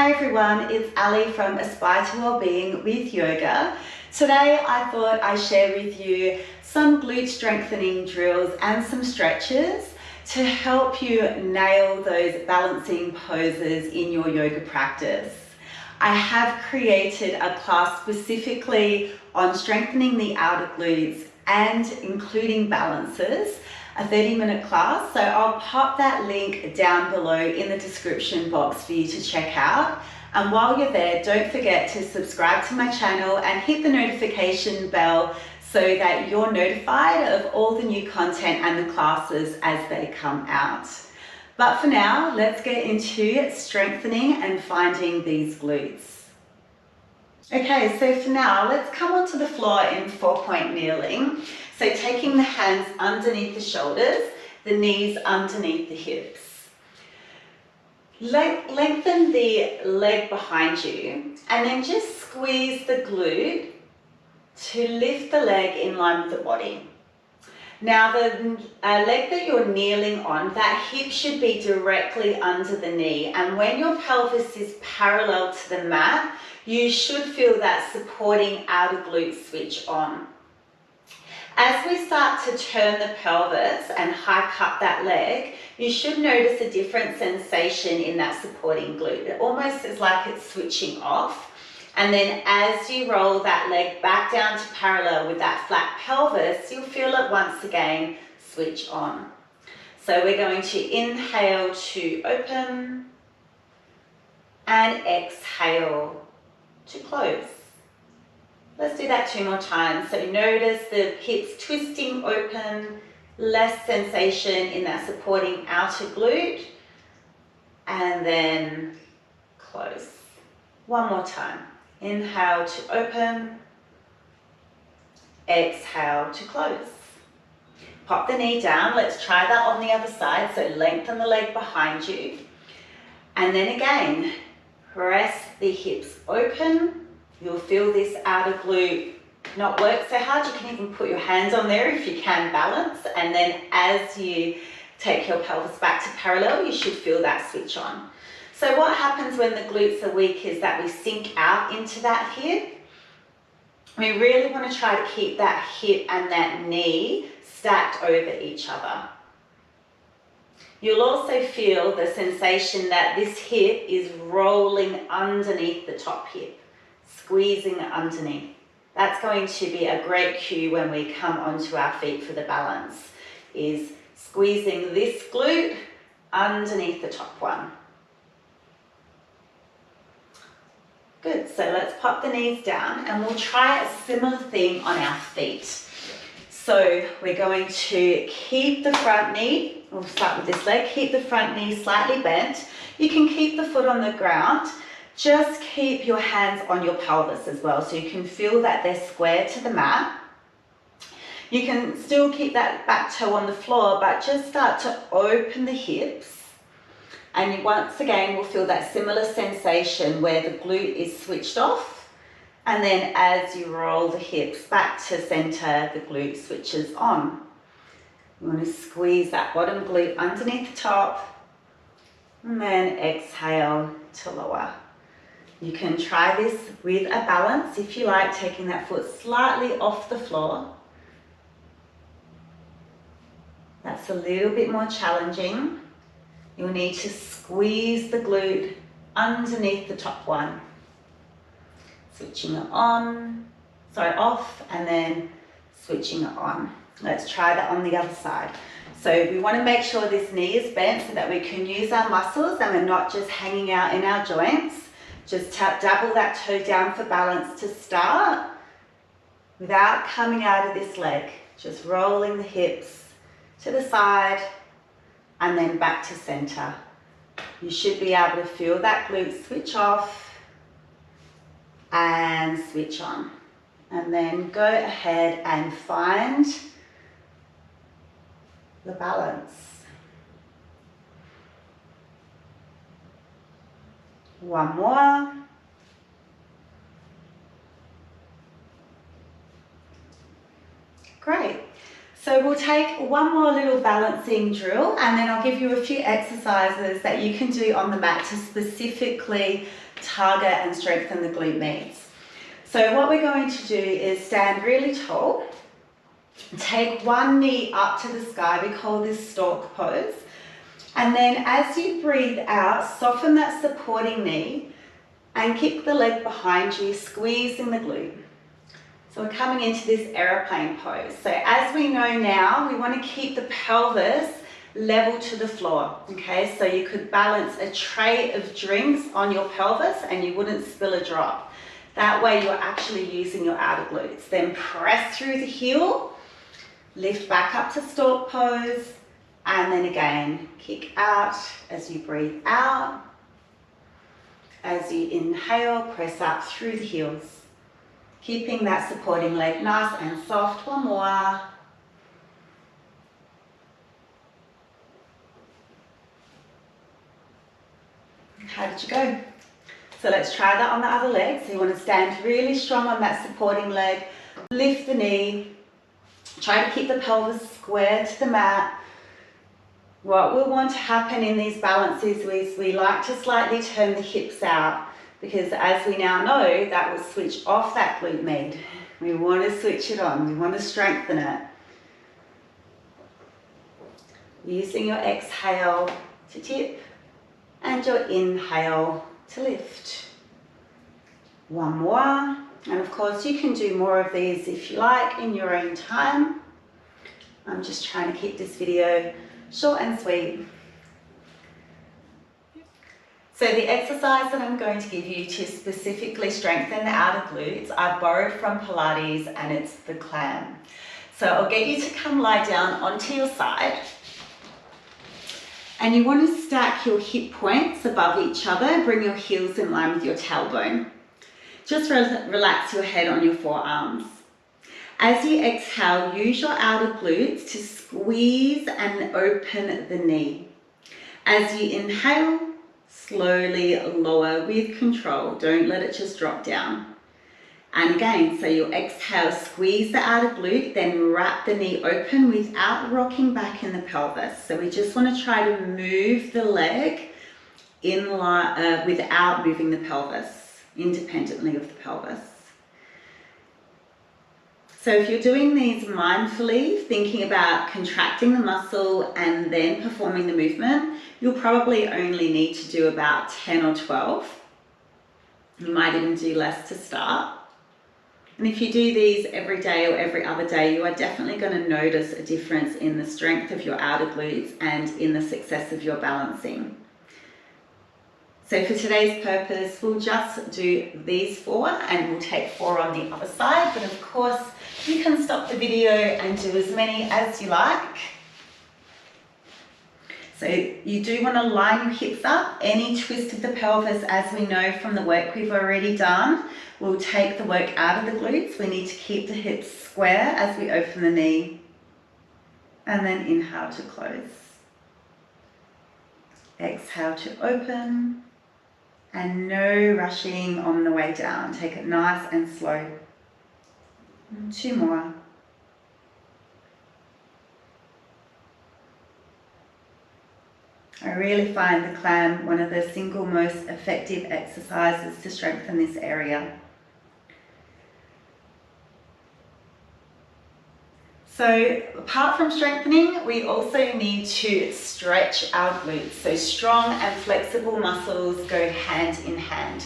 Hi everyone, it's Ali from Aspire to Wellbeing with Yoga. Today I thought I'd share with you some glute strengthening drills and some stretches to help you nail those balancing poses in your yoga practice. I have created a class specifically on strengthening the outer glutes and including balances, a 30-minute class. So I'll pop that link down below in the description box for you to check out. And while you're there, don't forget to subscribe to my channel and hit the notification bell so that you're notified of all the new content and the classes as they come out. But for now, let's get into strengthening and finding these glutes. Okay, so for now, let's come onto the floor in 4-point kneeling. So taking the hands underneath the shoulders, the knees underneath the hips. Lengthen the leg behind you and then just squeeze the glute to lift the leg in line with the body. Now the leg that you're kneeling on, that hip should be directly under the knee, and when your pelvis is parallel to the mat, you should feel that supporting outer glute switch on. As we start to turn the pelvis and hike up that leg, you should notice a different sensation in that supporting glute. It almost is like it's switching off. And then as you roll that leg back down to parallel with that flat pelvis, you'll feel it once again switch on. So we're going to inhale to open and exhale to close. Let's do that 2 more times. So notice the hips twisting open, less sensation in that supporting outer glute, and then close. 1 more time. Inhale to open, exhale to close. Pop the knee down. Let's try that on the other side. So lengthen the leg behind you. And then again, press the hips open. You'll feel this outer glute not work so hard. You can even put your hands on there if you can balance. And then as you take your pelvis back to parallel, you should feel that switch on. So what happens when the glutes are weak is that we sink out into that hip. We really want to try to keep that hip and that knee stacked over each other. You'll also feel the sensation that this hip is rolling underneath the top hip, squeezing underneath. That's going to be a great cue when we come onto our feet for the balance, is squeezing this glute underneath the top one. Good, so let's pop the knees down and we'll try a similar thing on our feet. So we're going to keep the front knee, we'll start with this leg, keep the front knee slightly bent. You can keep the foot on the ground, just keep your hands on your pelvis as well so you can feel that they're square to the mat. You can still keep that back toe on the floor, but just start to open the hips. And you once again will feel that similar sensation where the glute is switched off. And then as you roll the hips back to center, the glute switches on. You want to squeeze that bottom glute underneath the top. And then exhale to lower. You can try this with a balance if you like, taking that foot slightly off the floor. That's a little bit more challenging. You'll need to squeeze the glute underneath the top one. Switching it on, off, and then switching it on. Let's try that on the other side. So we want to make sure this knee is bent so that we can use our muscles and we're not just hanging out in our joints. Just dabble that toe down for balance to start without coming out of this leg. Just rolling the hips to the side and then back to center. You should be able to feel that glute switch off and switch on. And then go ahead and find the balance. 1 more. Great. So we'll take one more little balancing drill, and then I'll give you a few exercises that you can do on the mat to specifically target and strengthen the glute meats. So what we're going to do is stand really tall, take one knee up to the sky, we call this Stalk Pose, and then as you breathe out, soften that supporting knee and kick the leg behind you, squeezing the glute. So we're coming into this aeroplane pose. So as we know now, we want to keep the pelvis level to the floor, okay? So you could balance a tray of drinks on your pelvis and you wouldn't spill a drop. That way you're actually using your outer glutes. Then press through the heel, lift back up to Stalk Pose, and then again, kick out as you breathe out. As you inhale, press up through the heels. Keeping that supporting leg nice and soft. One more. How did you go? So let's try that on the other leg. So you want to stand really strong on that supporting leg. Lift the knee. Try to keep the pelvis square to the mat. What will want to happen in these balances is we like to slightly turn the hips out, because as we now know, that will switch off that glute med. We want to switch it on. We want to strengthen it. Using your exhale to tip and your inhale to lift. One more. And of course, you can do more of these if you like in your own time. I'm just trying to keep this video short and sweet. So the exercise that I'm going to give you to specifically strengthen the outer glutes, I borrowed from Pilates, and it's the Clam. So I'll get you to come lie down onto your side, and you want to stack your hip points above each other, bring your heels in line with your tailbone. Just relax your head on your forearms. As you exhale, use your outer glutes to squeeze and open the knee. As you inhale, slowly lower with control. Don't let it just drop down. And again, so you'll exhale, squeeze the outer glute, then wrap the knee open without rocking back in the pelvis. So we just want to try to move the leg in line, without moving the pelvis, independently of the pelvis. So if you're doing these mindfully, thinking about contracting the muscle and then performing the movement, you'll probably only need to do about 10 or 12. You might even do less to start. And if you do these every day or every other day, you are definitely going to notice a difference in the strength of your outer glutes and in the success of your balancing. So for today's purpose, we'll just do these 4, and we'll take 4 on the other side. But of course, you can stop the video and do as many as you like. So you do want to line your hips up. Any twist of the pelvis, as we know from the work we've already done, will take the work out of the glutes. We need to keep the hips square as we open the knee. And then inhale to close. Exhale to open. And no rushing on the way down. Take it nice and slow. 2 more. I really find the Clam one of the single most effective exercises to strengthen this area. So apart from strengthening, we also need to stretch our glutes. So strong and flexible muscles go hand in hand.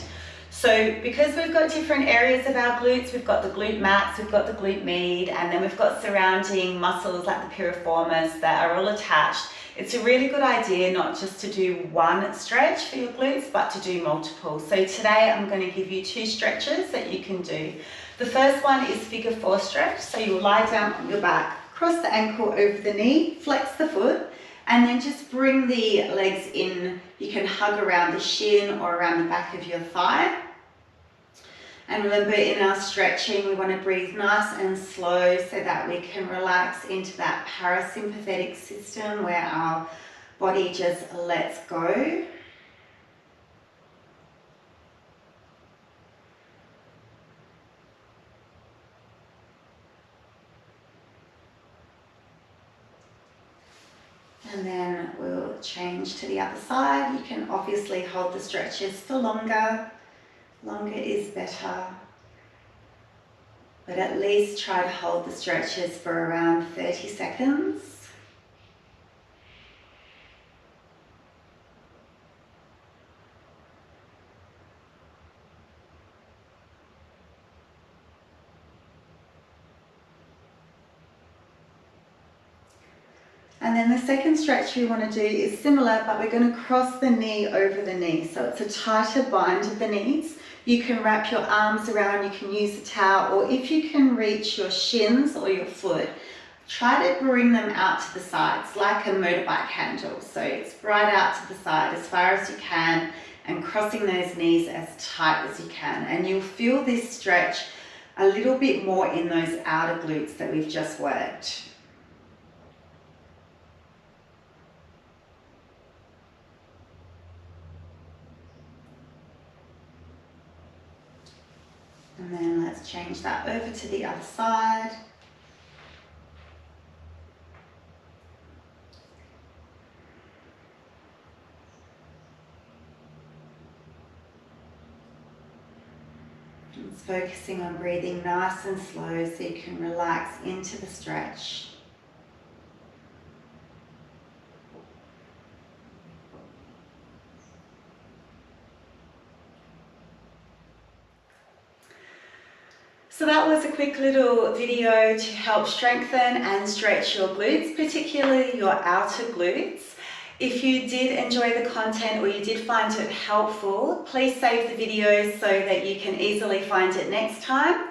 So because we've got different areas of our glutes, we've got the glute max, we've got the glute med, and then we've got surrounding muscles like the piriformis that are all attached. It's a really good idea not just to do one stretch for your glutes, but to do multiple. So today I'm going to give you 2 stretches that you can do. The first one is figure 4 stretch. So you'll lie down on your back, cross the ankle over the knee, flex the foot, and then just bring the legs in. You can hug around the shin or around the back of your thigh. And remember, in our stretching, we want to breathe nice and slow so that we can relax into that parasympathetic system where our body just lets go. And then we'll change to the other side. You can obviously hold the stretches for longer. Longer is better. But at least try to hold the stretches for around 30 seconds. And then the second stretch we want to do is similar, but we're going to cross the knee over the knee. So it's a tighter bind of the knees. You can wrap your arms around, you can use a towel, or if you can reach your shins or your foot, try to bring them out to the sides like a motorbike handle. So it's right out to the side as far as you can and crossing those knees as tight as you can. And you'll feel this stretch a little bit more in those outer glutes that we've just worked. And then let's change that over to the other side. Just focusing on breathing nice and slow so you can relax into the stretch. So that was a quick little video to help strengthen and stretch your glutes, particularly your outer glutes. If you did enjoy the content or you did find it helpful, please save the video so that you can easily find it next time.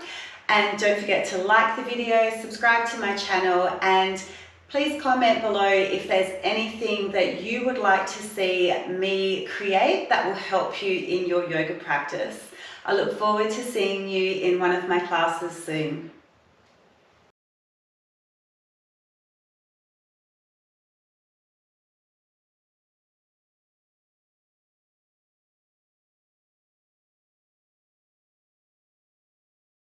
And don't forget to like the video, subscribe to my channel, and please comment below if there's anything that you would like to see me create that will help you in your yoga practice. I look forward to seeing you in one of my classes soon.